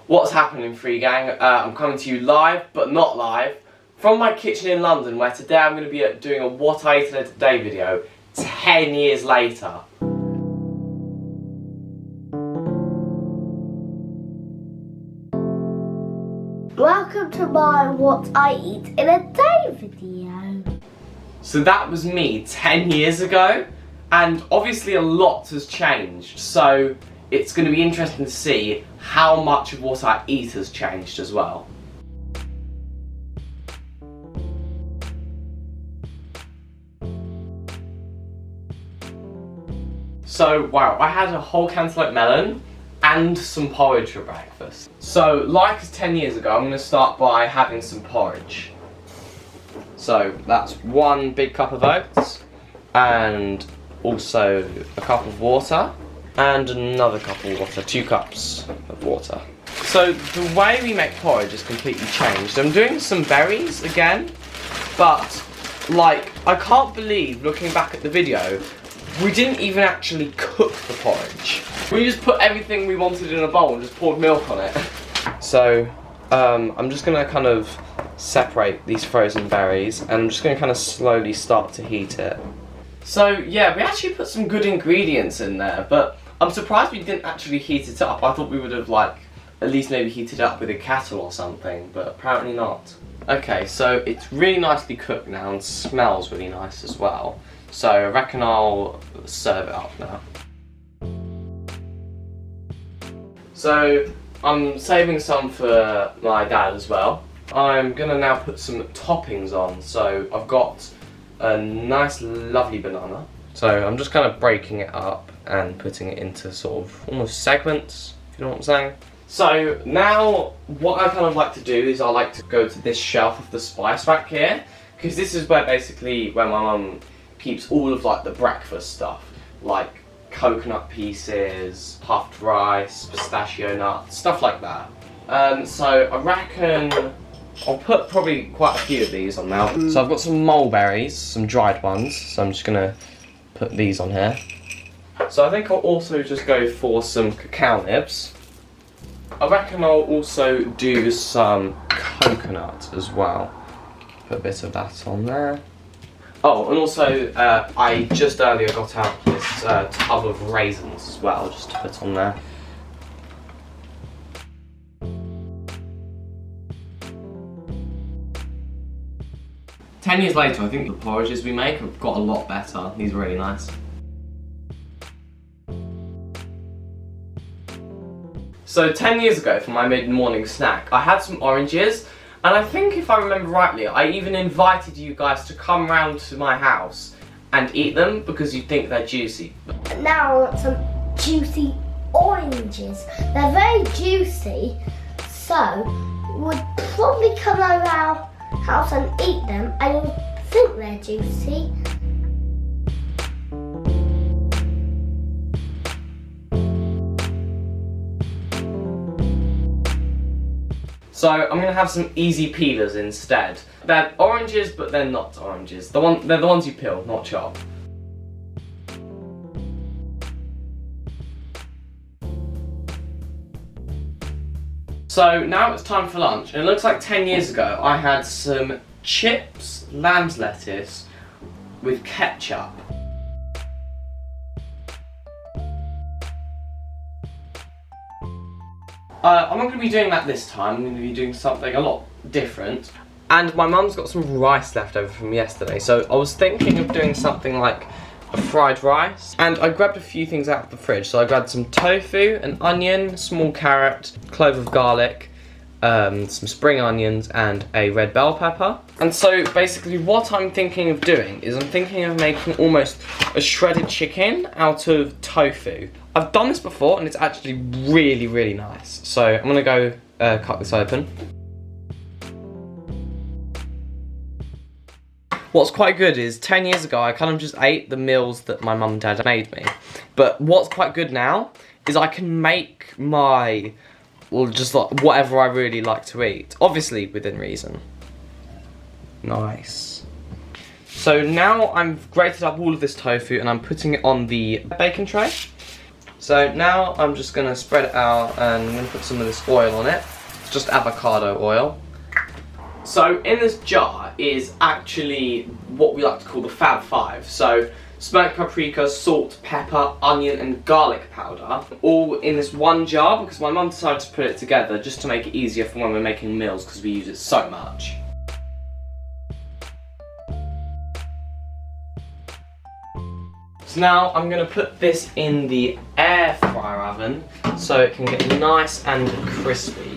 What's happening, Free Gang? I'm coming to you live, but not live, from my kitchen in London, where today I'm going to be doing a What I Ate Today video 10 years later. Welcome to my What I Eat in a Day video. So that was me 10 years ago, and obviously a lot has changed, so it's going to be interesting to see how much of what I eat has changed as well. So, wow, I had a whole cantaloupe melon and some porridge for breakfast. So, like 10 years ago, I'm going to start by having some porridge. So, that's 1 big cup of oats, and also a cup of water, and another cup of water, 2 cups of water. So, the way we make porridge has completely changed. I'm doing some berries again, but, like, I can't believe, looking back at the video, we didn't even actually cook the porridge. We just put everything we wanted in a bowl and just poured milk on it. So, I'm just gonna kind of separate these frozen berries, and I'm just gonna kind of slowly start to heat it. So, yeah, we actually put some good ingredients in there, but I'm surprised we didn't actually heat it up. I thought we would have, like, at least maybe heated it up with a kettle or something, but apparently not. Okay, so it's really nicely cooked now and smells really nice as well. So I reckon I'll serve it up now. So I'm saving some for my dad as well. I'm gonna now put some toppings on. So I've got a nice lovely banana. So I'm just kind of breaking it up and putting it into sort of almost segments, if you know what I'm saying. So now what I kind of like to do is I like to go to this shelf of the spice rack here, because this is where basically where my mum keeps all of like the breakfast stuff, like coconut pieces, puffed rice, pistachio nuts, stuff like that. So I reckon I'll put probably quite a few of these on now. So I've got some mulberries, some dried ones, so I'm just gonna put these on here. So I think I'll also just go for some cacao nibs. I reckon I'll also do some coconut as well. Put a bit of that on there. Oh, and also, I just earlier got out this tub of raisins as well, just to put on there. Ten years later, I think the porridges we make have got a lot better. These are really nice. So 10 years ago, for my mid-morning snack, I had some oranges. And I think if I remember rightly, I even invited you guys to come round to my house and eat them because you think they're juicy. Now I want some juicy oranges. They're very juicy, so we'll probably come over our house and eat them, and you'll think they're juicy. So I'm going to have some easy peelers instead. They're oranges, but they're not oranges. They're the ones you peel, not chop. So now it's time for lunch, and it looks like 10 years ago I had some chips, lamb's lettuce with ketchup. I'm not going to be doing that this time. I'm going to be doing something a lot different. And my mum's got some rice left over from yesterday, so I was thinking of doing something like a fried rice. And I grabbed a few things out of the fridge. So I grabbed some tofu, an onion, small carrot, clove of garlic, some spring onions, and a red bell pepper. And so basically what I'm thinking of doing is I'm thinking of making almost a shredded chicken out of tofu. I've done this before and it's actually really, really nice. So I'm gonna go cut this open. What's quite good is 10 years ago I kind of just ate the meals that my mum and dad made me. But what's quite good now is I can make my, well, just like whatever I really like to eat. Obviously within reason. Nice. So now I've grated up all of this tofu and I'm putting it on the bacon tray. So now I'm just going to spread it out and I'm going to put some of this oil on it. It's just avocado oil. So in this jar is actually what we like to call the Fab Five. So smoked paprika, salt, pepper, onion and garlic powder. All in this one jar because my mum decided to put it together just to make it easier for when we're making meals because we use it so much. So now I'm going to put this in the air fryer oven so it can get nice and crispy.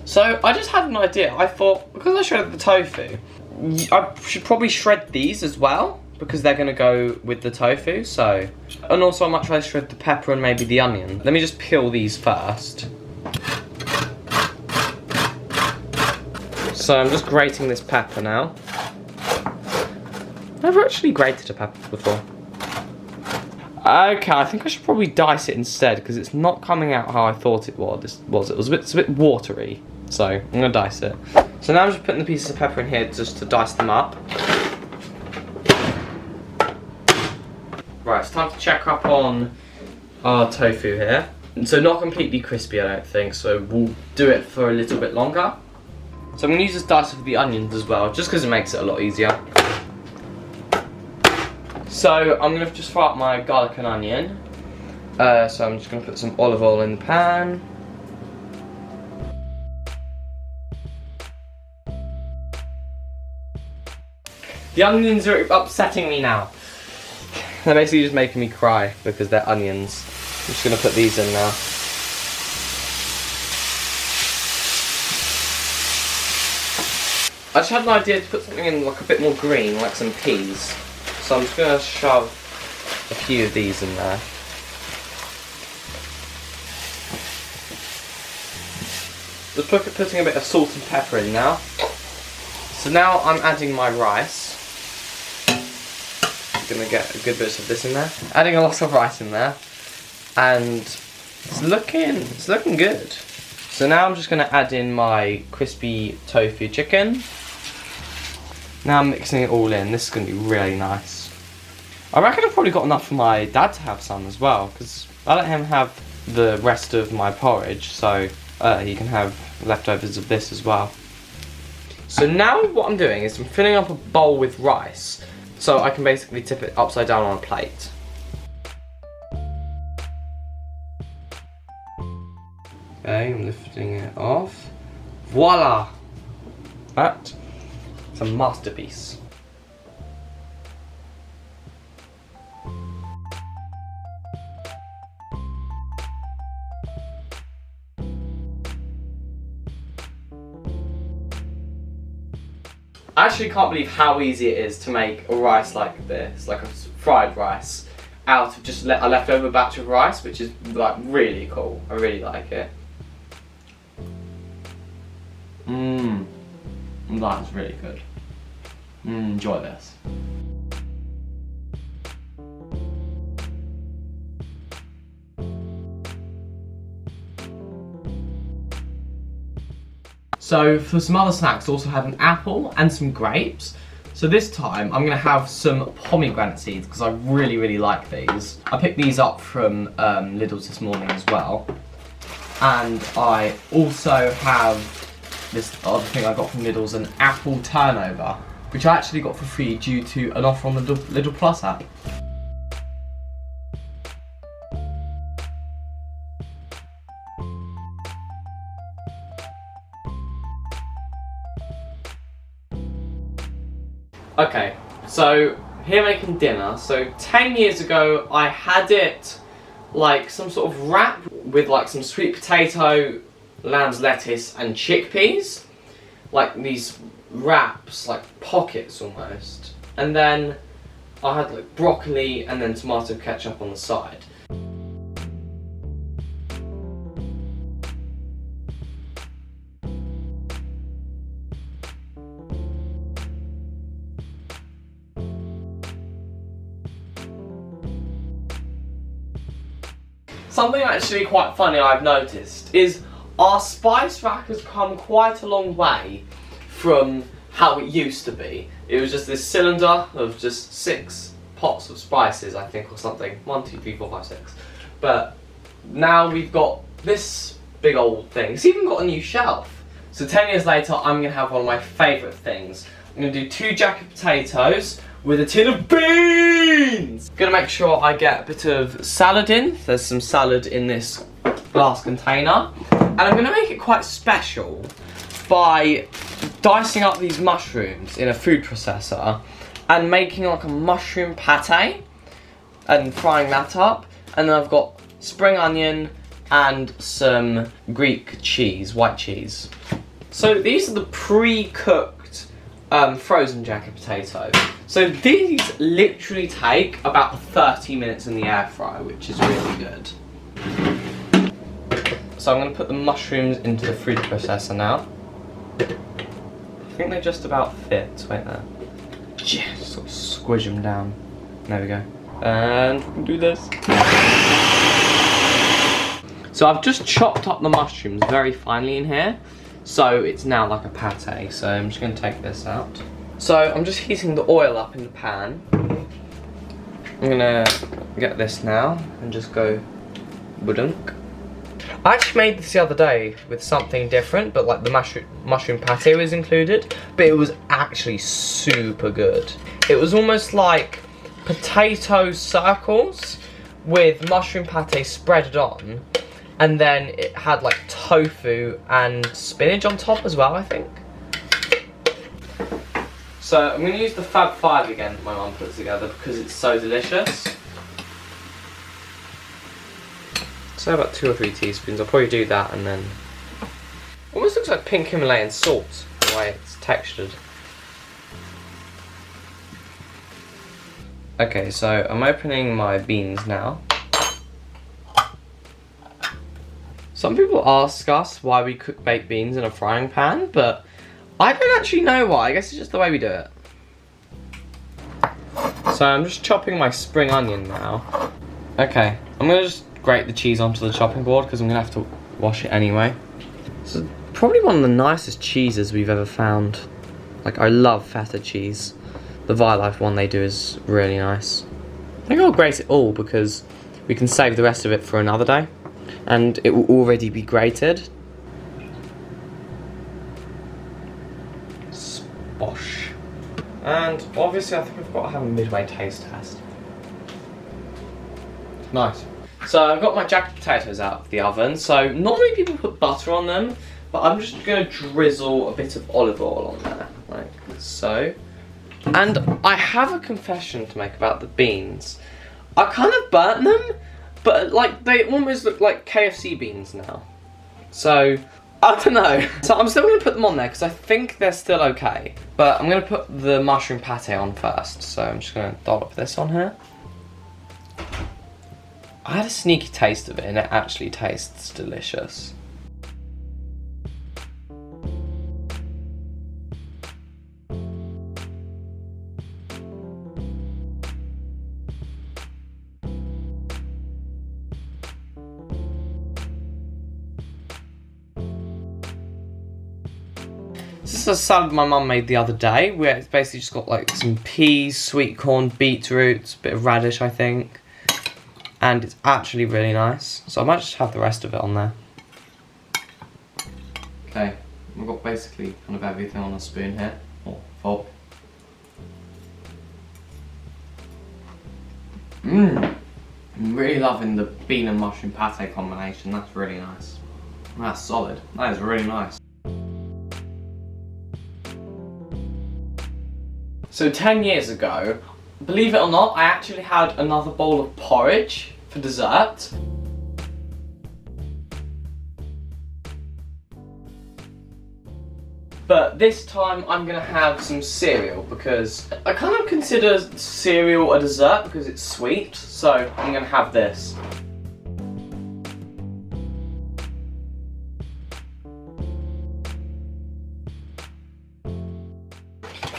So I just had an idea. I thought, because I shredded the tofu, I should probably shred these as well because they're going to go with the tofu. So, and also I might try to shred the pepper and maybe the onion. Let me just peel these first. So I'm just grating this pepper now. I've never actually grated a pepper before. Okay, I think I should probably dice it instead because it's not coming out how I thought it was. It's a bit watery, so I'm gonna dice it. So now I'm just putting the pieces of pepper in here just to dice them up. Right, it's time to check up on our tofu here. So not completely crispy, I don't think. So we'll do it for a little bit longer. So I'm gonna use this dicer for the onions as well, just because it makes it a lot easier. So I'm going to just fry up my garlic and onion. So I'm just going to put some olive oil in the pan. The onions are upsetting me now. They're basically just making me cry because they're onions. I'm just going to put these in now. I just had an idea to put something in like a bit more green, like some peas. So I'm just going to shove a few of these in there. Just putting a bit of salt and pepper in now. So now I'm adding my rice. I'm going to get a good bit of this in there. Adding a lot of rice in there. And it's looking good. So now I'm just going to add in my crispy tofu chicken. Now I'm mixing it all in. This is going to be really nice. I reckon I've probably got enough for my dad to have some as well, because I let him have the rest of my porridge, so he can have leftovers of this as well. So now what I'm doing is I'm filling up a bowl with rice, so I can basically tip it upside down on a plate. Okay, I'm lifting it off. Voila! That is a masterpiece. I actually can't believe how easy it is to make a rice like this, like a fried rice, out of just a leftover batch of rice, which is like really cool. I really like it. That's really good. Enjoy this. So for some other snacks, I also had an apple and some grapes. So this time I'm going to have some pomegranate seeds because I really like these. I picked these up from Lidl's this morning as well. And I also have this other thing I got from Lidl's, an apple turnover, which I actually got for free due to an offer on the Lidl Plus app. Okay, so here making dinner. So 10 years ago I had it like some sort of wrap with like some sweet potato, lamb's lettuce and chickpeas. Like these wraps, like pockets almost. And then I had like broccoli and then tomato ketchup on the side. Something actually quite funny I've noticed is our spice rack has come quite a long way from how it used to be. It was just this cylinder of just 6 pots of spices, I think, or something. 1, 2, 3, 4, 5, 6. but now we've got this big old thing. It's even got a new shelf. So 10 years later, I'm gonna have one of my favourite things. I'm gonna do 2 jacket potatoes with a tin of beans. Gonna make sure I get a bit of salad in. There's some salad in this glass container. And I'm gonna make it quite special by dicing up these mushrooms in a food processor and making like a mushroom pate and frying that up. And then I've got spring onion and some Greek cheese, white cheese. So these are the pre-cooked frozen jacket potatoes. So these literally take about 30 minutes in the air fryer, which is really good. So I'm going to put the mushrooms into the food processor now. I think they just about fit, wait there. Just sort of squish them down. There we go. And we can do this. So I've just chopped up the mushrooms very finely in here. So it's now like a pate. So I'm just going to take this out. So I'm just heating the oil up in the pan. I'm going to get this now and just go budunk. I actually made this the other day with something different, but like the mushroom pate was included, but it was actually super good. It was almost like potato circles with mushroom pate spreaded on, and then it had like tofu and spinach on top as well, I think. So I'm going to use the Fab 5 again that my mum put together because it's so delicious. So about 2 or 3 teaspoons. I'll probably do that and then... Almost looks like pink Himalayan salt, the way it's textured. Okay, so I'm opening my beans now. Some people ask us why we cook baked beans in a frying pan, but I don't actually know why. I guess it's just the way we do it. So I'm just chopping my spring onion now. Okay, I'm going to just grate the cheese onto the chopping board because I'm going to have to wash it anyway. This is probably one of the nicest cheeses we've ever found. Like, I love feta cheese. The Violife one they do is really nice. I think I'll grate it all because we can save the rest of it for another day. And it will already be grated. Sposh. And obviously I think I've got to have a midway taste test. Nice. So I've got my jacket potatoes out of the oven. So normally people put butter on them, but I'm just going to drizzle a bit of olive oil on there, like so. And I have a confession to make about the beans. I kind of burnt them, but like they almost look like KFC beans now. So I don't know. So I'm still going to put them on there because I think they're still okay. But I'm going to put the mushroom pate on first. So I'm just going to dollop this on here. I had a sneaky taste of it and it actually tastes delicious. This is a salad my mum made the other day where it's basically just got like some peas, sweet corn, beetroots, a bit of radish I think. And it's actually really nice. So I might just have the rest of it on there. Okay, we've got basically kind of everything on a spoon here, or fork. I'm really loving the bean and mushroom pate combination. That's really nice. That's solid. That is really nice. So 10 years ago, believe it or not, I actually had another bowl of porridge for dessert. But this time I'm gonna have some cereal because I kind of consider cereal a dessert because it's sweet, so I'm gonna have this.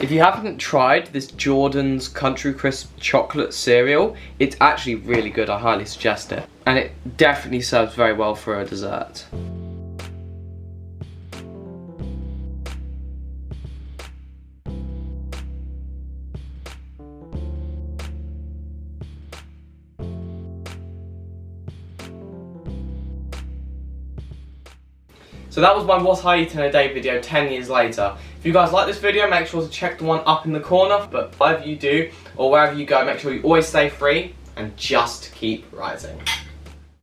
If you haven't tried this Jordan's Country Crisp chocolate cereal, it's actually really good, I highly suggest it. And it definitely serves very well for a dessert. So that was my What I Eat in a Day video 10 years later. If you guys like this video, make sure to check the one up in the corner. But whatever you do, or wherever you go, make sure you always stay free and just keep rising.